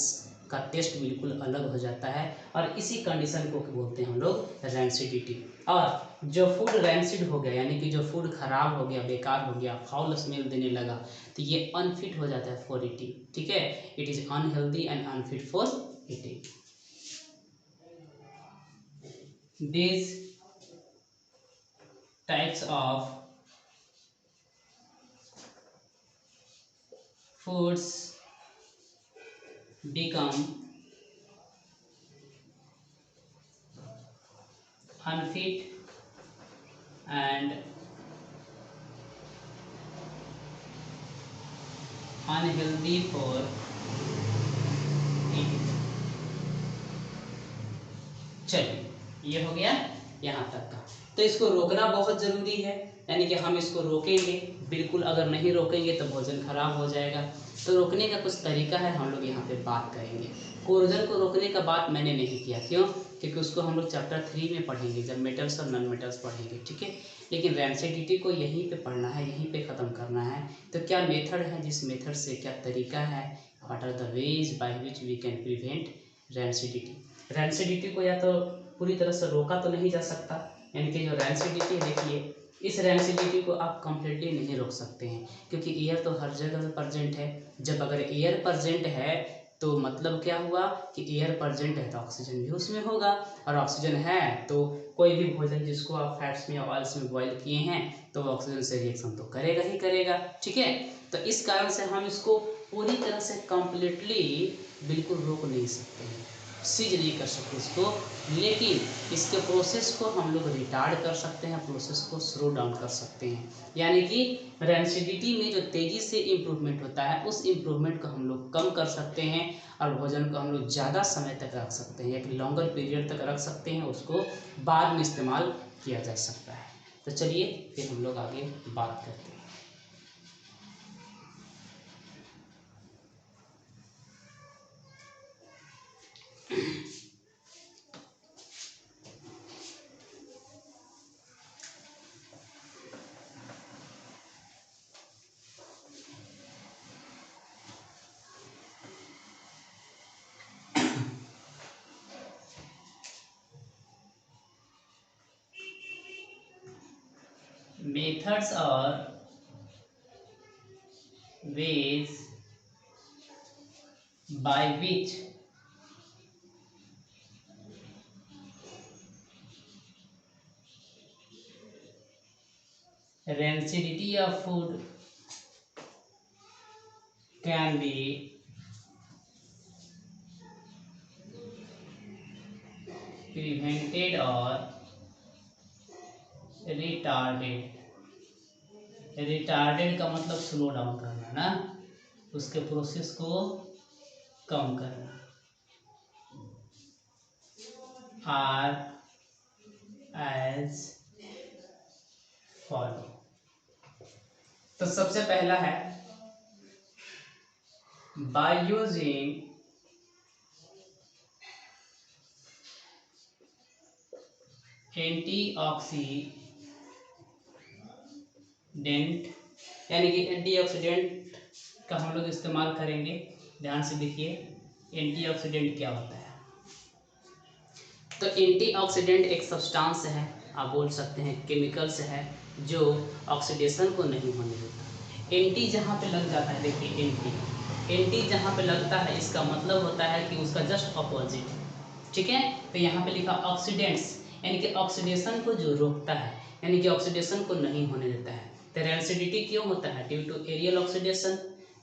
का टेस्ट बिल्कुल अलग हो जाता है, और इसी कंडीशन को बोलते हैं हम लोग रैंसिडिटी। और जो फूड रैंसिड हो गया यानी कि जो फूड खराब हो गया, बेकार हो गया, फाउल स्मेल देने लगा, तो ये अनफिट हो जाता है फॉर ईटिंग। ठीक है, it is unhealthy and unfit for eating. These types of foods become unfit and unhealthy for eating। चलिए, ये हो गया यहाँ तक का। तो इसको रोकना बहुत ज़रूरी है, यानी कि हम इसको रोकेंगे, बिल्कुल अगर नहीं रोकेंगे तो भोजन खराब हो जाएगा। तो रोकने का कुछ तरीका है, हम लोग यहाँ पे बात करेंगे। कोरोजन को रोकने का बात मैंने नहीं किया, क्यों, क्योंकि उसको हम लोग चैप्टर 3 में पढ़ेंगे जब मेटल्स और नॉन मेटल्स पढ़ेंगे, ठीक है। लेकिन रैंसिडिटी को यहीं पे पढ़ना है, यहीं पे ख़त्म करना है। तो क्या मेथड है, जिस मेथड से क्या तरीका है, what are the ways by which we can prevent rancidity. Rancidity को या तो पूरी तरह से रोका तो नहीं जा सकता, यानी कि जो रैंसिडिटी देखिए, इस रैंसिडिटी को आप कम्प्लीटली नहीं रोक सकते हैं, क्योंकि एयर तो हर जगह प्रेजेंट है। जब अगर एयर प्रेजेंट है तो मतलब क्या हुआ कि एयर प्रेजेंट है तो ऑक्सीजन भी उसमें होगा, और ऑक्सीजन है तो कोई भी भोजन जिसको आप फैट्स में या ऑयल्स में बॉईल किए हैं तो वो ऑक्सीजन से रिएक्शन तो करेगा ही करेगा, ठीक है। तो इस कारण से हम इसको पूरी तरह से कम्प्लीटली बिल्कुल रोक नहीं सकते हैं, सीज नहीं कर सकते इसको, लेकिन इसके प्रोसेस को हम लोग रिटार्ड कर सकते हैं, प्रोसेस को स्लो डाउन कर सकते हैं। यानी कि रैंसिडिटी में जो तेज़ी से इम्प्रूवमेंट होता है उस इम्प्रूवमेंट को हम लोग कम कर सकते हैं, और भोजन को हम लोग ज़्यादा समय तक रख सकते हैं, एक लॉन्गर पीरियड तक रख सकते हैं, उसको बाद में इस्तेमाल किया जा सकता है। तो चलिए फिर हम लोग आगे बात करते हैं। Methods or ways by which rancidity of food can be prevented और रिटार्डेड। रिटार्डेड का मतलब स्लो डाउन करना ना, उसके प्रोसेस को कम करना। Are as follow. तो सबसे पहला है बाय यूजिंग एंटीऑक्सीडेंट, यानी कि एंटीऑक्सीडेंट का हम लोग इस्तेमाल करेंगे। ध्यान से देखिए एंटीऑक्सीडेंट क्या होता है। तो एंटीऑक्सीडेंट एक सब्सटेंस है, आप बोल सकते हैं केमिकल्स है, जो ऑक्सीडेशन को नहीं होने देता। एंटी जहाँ पे लग जाता है, देखिए एंटी जहाँ पे लगता है इसका मतलब होता है कि उसका जस्ट अपोजिट, ठीक है। तो यहाँ पे लिखा ऑक्सीडेंट्स, यानी कि ऑक्सीडेशन को जो रोकता है, यानी कि ऑक्सीडेशन को नहीं होने देता है। तो रेंसिडिटी क्यों होता है? Due to aerial oxidation.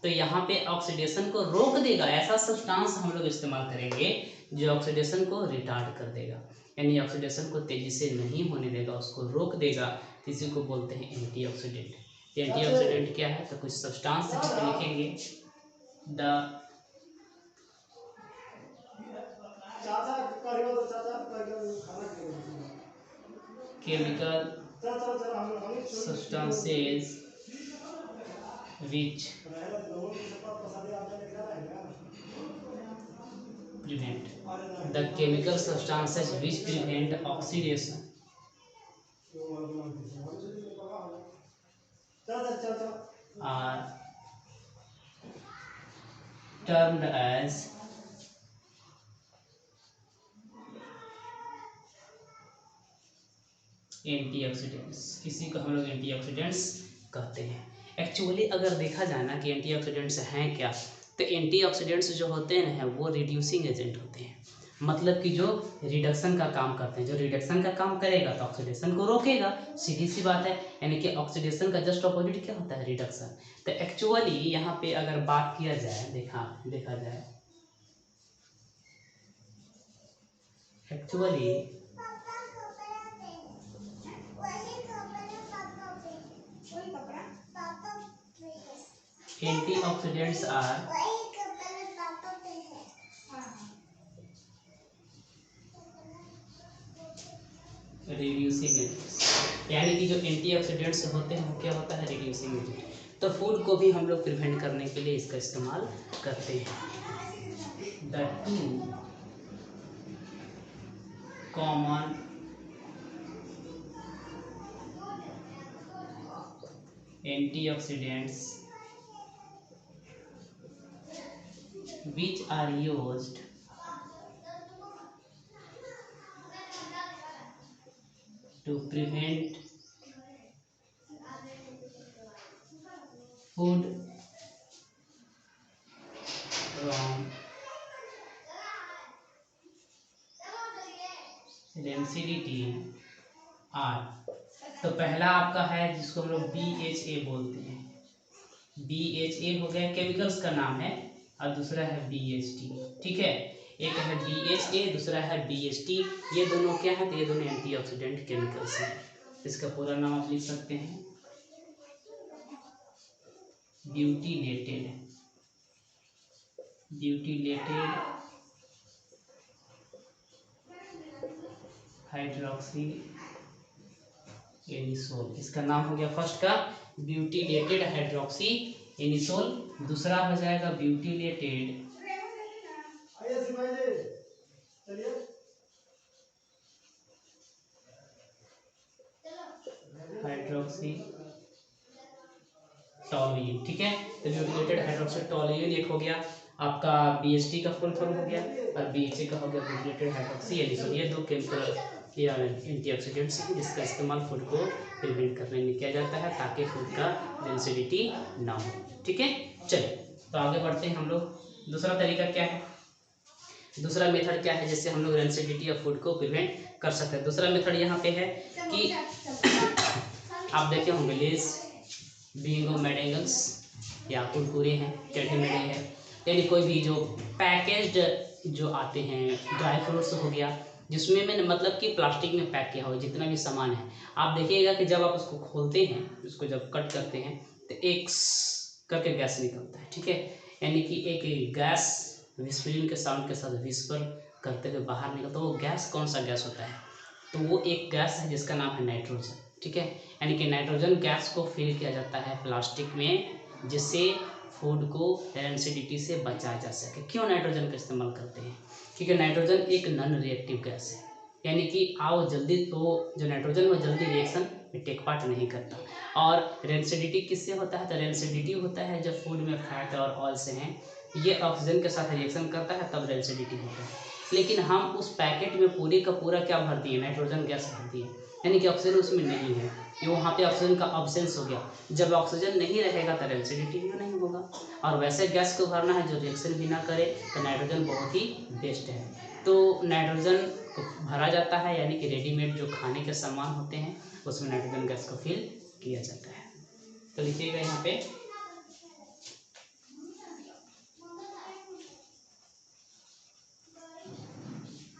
तो यहाँ पे ऑक्सीडेशन को रोक देगा, ऐसा सब्सटेंस हम लोग इस्तेमाल करेंगे जो ऑक्सीडेशन को रिटार्ड कर देगा, यानी ऑक्सीडेशन को तेजी से नहीं होने देगा, उसको रोक देगा। इसी को बोलते हैं एंटीऑक्सीडेंट। एंटीऑक्सीडेंट क्या है? तो कुछ सब्सटेंस है तो लिखेंगे the chemical substances which prevent the chemical substances which prevent oxidation are termed as antioxidants. इसी को हम लोग एंटीऑक्सीडेंट्स कहते हैं। एक्चुअली अगर देखा जाए ना कि एंटीऑक्सीडेंट्स हैं क्या, तो एंटीऑक्सीडेंट्स जो होते हैं ना वो रिड्यूसिंग एजेंट होते हैं, मतलब कि जो रिडक्शन का काम करते हैं। जो रिडक्शन का काम करेगा तो ऑक्सीडेशन को रोकेगा, सीधी सी बात है। यानी कि ऑक्सीडेशन का जस्ट अपोजिट क्या होता है? रिडक्शन। तो एक्चुअली यहाँ पे अगर बात किया जाए, देखा जाए actually antioxidants are reducing agents, यानी कि जो एंटीऑक्सीडेंट्स होते हैं वो क्या होता है? Reducing agent. तो फूड को भी हम लोग प्रिवेंट करने के लिए इसका इस्तेमाल करते हैं। The two common antioxidants which are used to prevent food from rancidity are। तो पहला आपका है जिसको हम लोग BHA बोलते हैं। BHA हो गया केमिकल्स का नाम है, और दूसरा है BHT, ठीक है। एक है BHA, दूसरा है BHT। ये दोनों क्या है? तो ये दोनों एंटीऑक्सीडेंट केमिकल्स हैं। इसका पूरा नाम आप लिख सकते हैं ब्यूटिलेटेड हाइड्रोक्सी एनिसोल। इसका नाम हो गया फर्स्ट का ब्यूटिलेटेड हाइड्रोक्सी एनिसोल, दूसरा हो जाएगा ब्यूटिलेटेड हाइड्रोक्सी टॉलुइन, ठीक है। तो ब्यूटिलेटेड हाइड्रोक्सी टॉलुइन एक हो गया आपका, BHT का फुल फॉर्म हो गया, और BHA का हो गया ब्यूटिलेटेड हाइड्रोक्सी एनिसोल। ये दो केमिकल या एंटीऑक्सीडेंट्स हैं जिसका इस्तेमाल फूड को प्रिवेंट करने में किया जाता है ताकि फूड का रेंसिडिटी ना हो, ठीक है। चलिए तो आगे बढ़ते हैं हम लोग। दूसरा तरीका क्या है? दूसरा मेथड क्या है जिससे हम लोग रेंसिडिटी ऑफ फूड को प्रिवेंट कर सकते हैं? दूसरा मेथड यहाँ पे है कि आप देखे होंगे लेस, बिंगो, मैडेंगल्स, या कुरकुरे हैं, टेढ़े मेढ़े हैं, यानी कोई भी जो पैकेज्ड जो आते हैं, ड्राई फ्रूट्स हो गया, जिसमें मैंने मतलब कि प्लास्टिक में पैक किया हो जितना भी सामान है, आप देखिएगा कि जब आप उसको खोलते हैं, उसको जब कट करते हैं तो एक करके गैस निकलता है, ठीक है, यानी कि एक गैस विस्फोटन के साउंड के साथ विस्फर करते हुए बाहर निकलता है। वो गैस कौन सा गैस होता है? तो वो एक गैस है जिसका नाम है नाइट्रोजन, ठीक है, यानी कि नाइट्रोजन गैस को फिल किया जाता है प्लास्टिक में, जिससे फूड को एसिडिटी से बचाया जा सके। क्यों नाइट्रोजन का इस्तेमाल करते हैं? क्योंकि नाइट्रोजन एक नॉन रिएक्टिव गैस है, यानी कि वो जल्दी, तो जो नाइट्रोजन वो जल्दी रिएक्शन में टेक पार्ट नहीं करता। और रेंसिडिटी किससे होता है? तो रेंसिडिटी होता है जब फूड में फैट और ऑयल से हैं, ये ऑक्सीजन के साथ रिएक्शन करता है तब रेंसिडिटी होता है। लेकिन हम उस पैकेट में पूरे का पूरा क्या भर दिए? नाइट्रोजन गैस भर दिए, यानी कि ऑक्सीजन उसमें नहीं है, ये वहाँ पे ऑक्सीजन का अब्सेंस हो गया। जब ऑक्सीजन नहीं रहेगा तो रेंसिडिटी भी नहीं होगा। और वैसे गैस को भरना है जो रिएक्शन भी ना करे, तो नाइट्रोजन बहुत ही बेस्ट है। तो नाइट्रोजन को भरा जाता है, यानी कि रेडीमेड जो खाने के सामान होते हैं उसमें नाइट्रोजन गैस को फिल किया जाता है। तो लिखिएगा यहाँ पे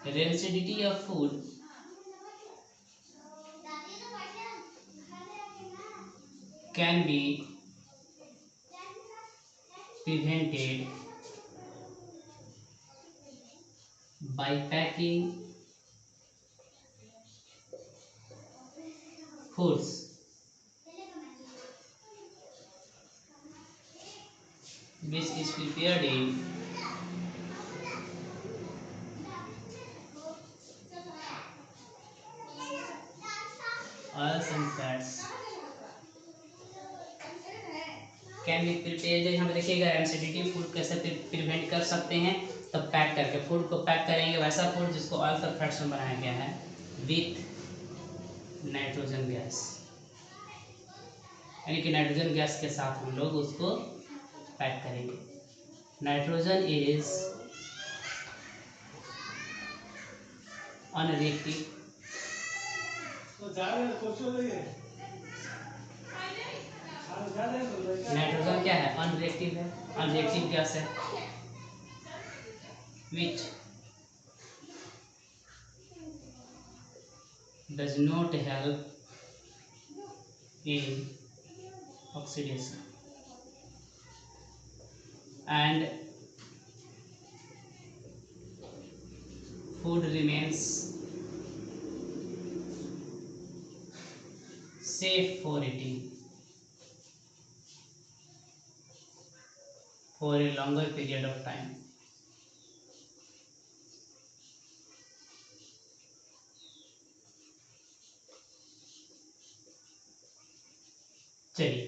rancidity of food can be prevented by packing foods which is prepared in oils and fats can be prepare. यहाँ पे देखिएगा एसिडिटी फूड कैसे प्रिवेंट कर सकते हैं, तब पैक करके फूड को पैक करेंगे, वैसा फूड जिसको ऑयल और फैट्स में बनाया गया है विथ नाइट्रोजन गैस, यानी कि नाइट्रोजन गैस के साथ हम लोग उसको पैक करेंगे। नाइट्रोजन इज अनरिएक्टिव, नाइट्रोजन क्या है? अनरिएक्टिव है, अनरिएक्टिव गैस है, which does not help in oxidation and food remains safe for eating for a longer period of time। चलिए,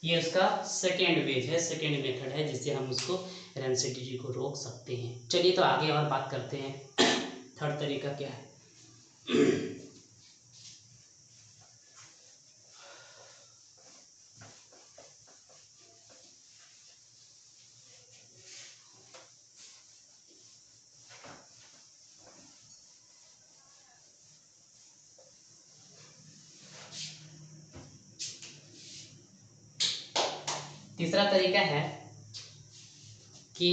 ये उसका सेकेंड वेज है, सेकेंड मेथड है जिससे हम उसको रेंसिडिटी को रोक सकते हैं। चलिए तो आगे और बात करते हैं थर्ड तरीका क्या है। तीसरा तरीका है कि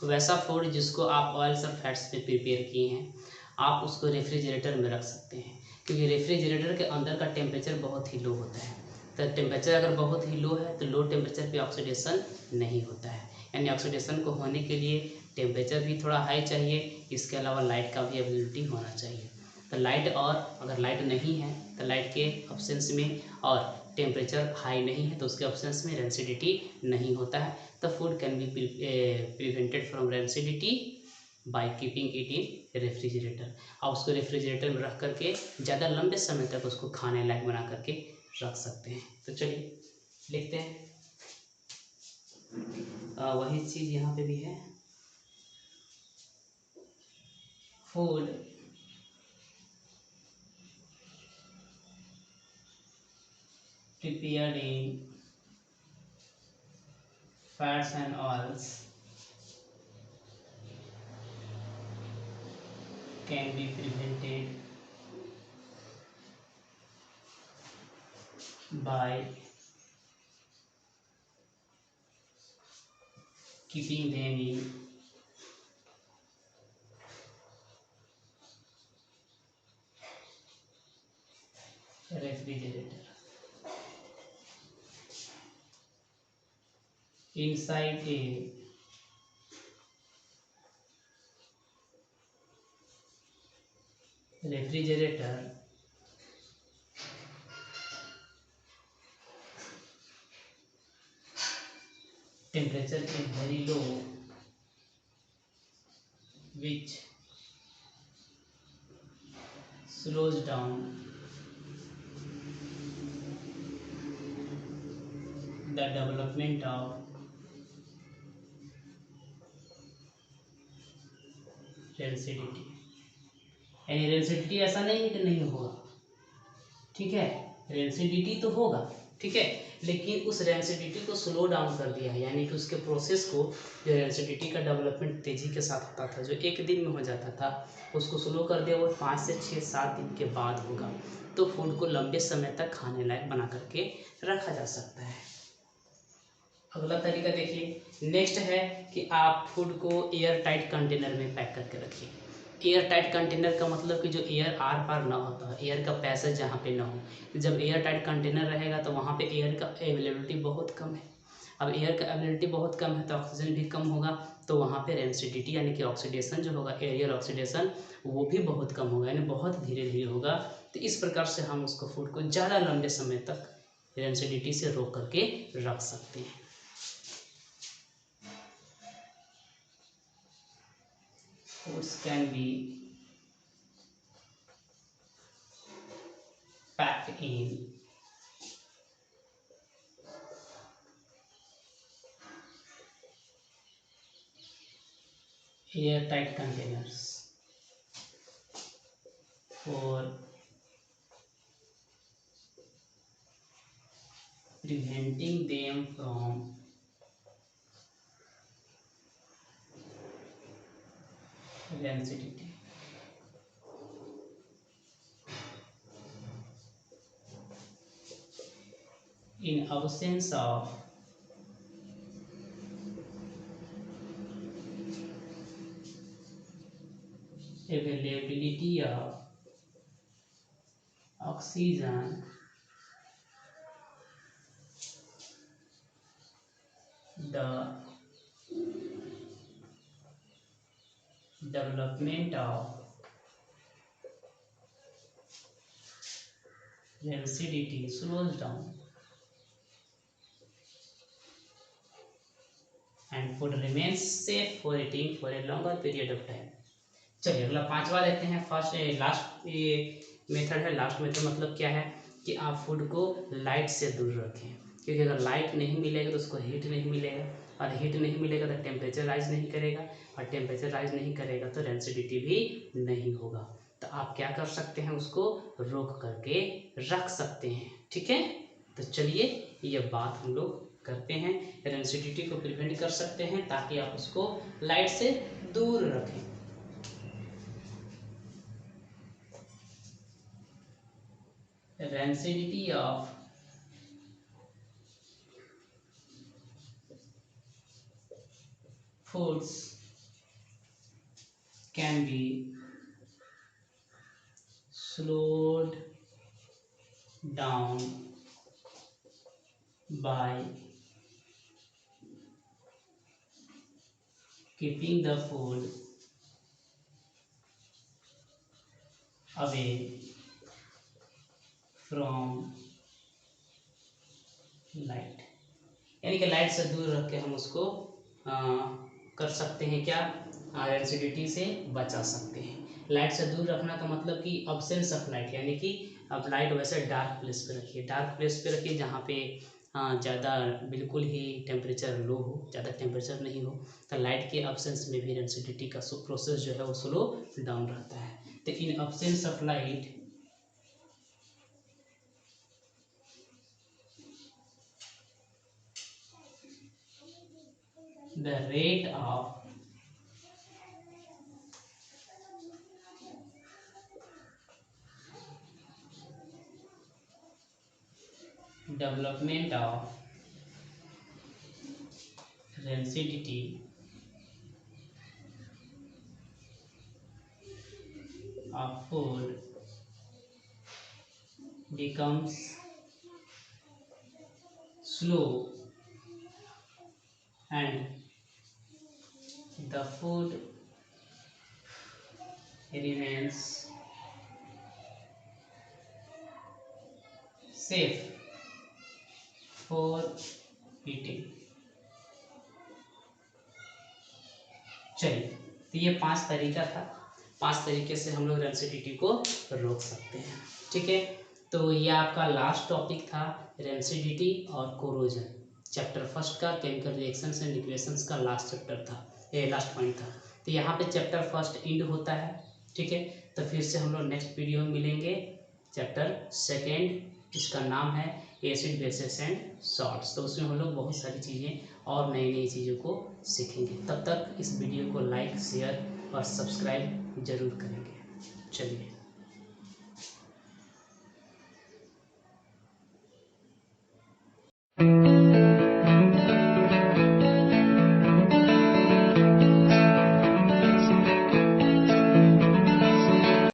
वैसा फूड जिसको आप ऑयल्स और फैट्स पे प्रिपेयर किए हैं, आप उसको रेफ्रिजरेटर में रख सकते हैं, क्योंकि रेफ्रिजरेटर के अंदर का टेम्परेचर बहुत ही लो होता है। तो टेम्परेचर अगर बहुत ही लो है तो लो टेम्परेचर पे ऑक्सीडेशन नहीं होता है, यानी ऑक्सीडेशन को होने के लिए टेम्परेचर भी थोड़ा हाई चाहिए, इसके अलावा लाइट का भी अवेलेबिलिटी होना चाहिए। तो लाइट, और अगर लाइट नहीं है तो लाइट के ऑब्सेंस में और टेम्परेचर हाई नहीं है तो उसके ऑब्सेंस में रेंसिडिटी नहीं होता है। तो food can be prevented from rancidity by keeping it in refrigerator. आप उसको रेफ्रिजरेटर में रख करके ज़्यादा लंबे समय तक उसको खाने लायक बना करके रख सकते हैं। तो चलिए लिखते हैं, वही चीज़ यहाँ पे भी है। Food prepared in fats and oils can be prevented by keeping them in refrigerator. Inside a refrigerator, temperature is very low, which slows down the development of rancidity. यानी रेंसिडिटी ऐसा नहीं है कि नहीं होगा, ठीक है, रेंसिडिटी तो होगा, ठीक है, लेकिन उस रेंसिडिटी को स्लो डाउन कर दिया है, यानी कि उसके प्रोसेस को, जो रेंसिडिटी का डेवलपमेंट तेजी के साथ होता था, जो एक दिन में हो जाता था, उसको स्लो कर दिया, वो 5 से 6-7 दिन के बाद होगा। तो फूड को लंबे समय तक खाने लायक बना करके रखा जा सकता है। अगला तरीका देखिए, नेक्स्ट है कि आप फूड को एयर टाइट कंटेनर में पैक करके रखिए। एयर टाइट कंटेनर का मतलब कि जो एयर आर पार ना होता है, एयर का पैसेज जहाँ पे ना हो। जब एयर टाइट कंटेनर रहेगा तो वहाँ पे एयर का अवेलेबिलिटी बहुत कम है। अब एयर का अवेलेबिलिटी बहुत कम है तो ऑक्सीजन भी कम होगा, तो वहाँ पे रेंसिडिटी यानी कि ऑक्सीडेशन जो होगा, एरियल ऑक्सीडेशन, वो भी बहुत कम होगा, यानी बहुत धीरे धीरे होगा। तो इस प्रकार से हम उसको फूड को ज़्यादा लंबे समय तक रेंसिडिटी से रोक करके रख सकते हैं। Foods can be packed in airtight containers for preventing them from rancidity. In absence of availability of oxygen, the development of rancidity slows down and food remains safe for eating for a longer period of time. चलिए अगला 5वां देखते हैं। First last ये method है। Last method मतलब क्या है कि आप फूड को लाइट से दूर रखें, क्योंकि अगर लाइट नहीं मिलेगा तो उसको हीट नहीं मिलेगा, और हीट नहीं मिलेगा तो टेम्परेचर राइज नहीं करेगा, और टेम्परेचर राइज नहीं करेगा तो रेंसिडिटी भी नहीं होगा। तो आप क्या कर सकते हैं, उसको रोक करके रख सकते हैं, ठीक है। तो चलिए ये बात हम लोग करते हैं, रेंसिडिटी को प्रिवेंट कर सकते हैं ताकि आप उसको लाइट से दूर रखें। Rancidity of foods can be slowed down by keeping the food away from light, यानी कि लाइट से दूर रख के हम उसको कर सकते हैं क्या, रेंसिडिटी से बचा सकते हैं। लाइट से दूर रखना का मतलब कि अब्सेंस ऑफ लाइट, यानी कि अब लाइट वैसे डार्क प्लेस पे रखिए, डार्क प्लेस पे रखिए जहाँ पे ज़्यादा बिल्कुल ही टेम्परेचर लो हो, ज़्यादा टेम्परेचर नहीं हो, तो लाइट के अब्सेंस में भी रेंसिडिटी का प्रोसेस जो है वो स्लो डाउन रहता है। तो इन absence of light the rate of development of rancidity of food becomes slow and the food remains safe for eating। चलिए, तो ये 5 तरीका था। 5 तरीके से हम लोग रेंसिडिटी को रोक सकते हैं। ठीक है, तो ये आपका लास्ट टॉपिक था, रेंसिडिटी और कोरोजन। चैप्टर फर्स्ट का केमिकल रिएक्शंस एंड इक्वेशंस का लास्ट चैप्टर था, ये लास्ट पॉइंट था। तो यहाँ पे चैप्टर फर्स्ट एंड होता है। ठीक है, तो फिर से हम लोग नेक्स्ट वीडियो में मिलेंगे। चैप्टर सेकेंड, इसका नाम है एसिड बेसेस एंड सॉल्ट्स। तो उसमें हम लोग बहुत सारी चीज़ें और नई नई चीज़ों को सीखेंगे। तब तक इस वीडियो को लाइक, शेयर और सब्सक्राइब जरूर करेंगे। चलिए।